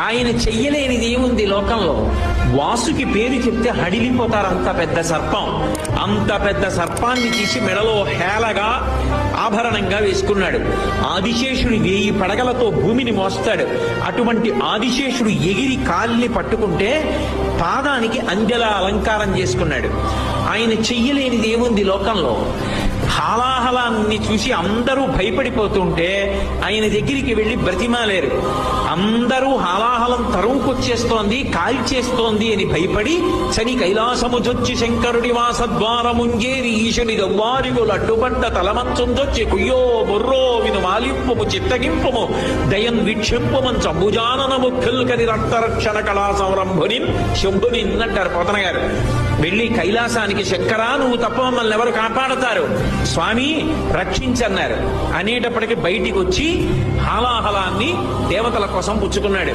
ఆయన చెయ్యలేనిది ఏముంది లోకంలో? వాసుకి పేరు చెప్తే హడిలిపోతారు. అంత పెద్ద సర్పం, అంత పెద్ద సర్పాన్ని తీసి మెడలో హేళగా ఆభరణంగా వేసుకున్నాడు. ఆదిశేషుడు 1000 పడగలతో భూమిని మోస్తాడు. అటువంటి ఆదిశేషుడు ఎగిరి కాలిని పట్టుకుంటే పాదానికి అందెల అలంకారం చేసుకున్నాడు. ఆయన చెయ్యలేనిది ఏముంది లోకంలో? హాలాహలాన్ని చూసి అందరూ భయపడిపోతుంటే ఆయన దగ్గరికి వెళ్లి బ్రతిమాలేరు. అందరూ హాలాహలం తరువుకొచ్చేస్తోంది, కాల్చేస్తోంది అని భయపడి శని కైలాసముజొచ్చి శంకరుడి వాసద్వారముంజేరి ఈశని దవ్వారిగులు అడ్డుపడ్డ తలమంచుందొచ్చి కుయ్యో బొర్రో విను మాలింపము చిత్తగింపము దయం వీక్షింపమని చంబుజాననము కల్కని రక్తరక్షణ కళా సంరంభుని శంభుని అంటారు పోతన గారు. వెళ్లి కైలాసానికి శంకరా నువ్వు తప్ప మమ్మల్ని ఎవరు కాపాడతారు, స్వామి రక్షించన్నారు అనేటప్పటికి బయటికి వచ్చి హాలాహలాన్ని దేవతల కోసం పుచ్చుకున్నాడు.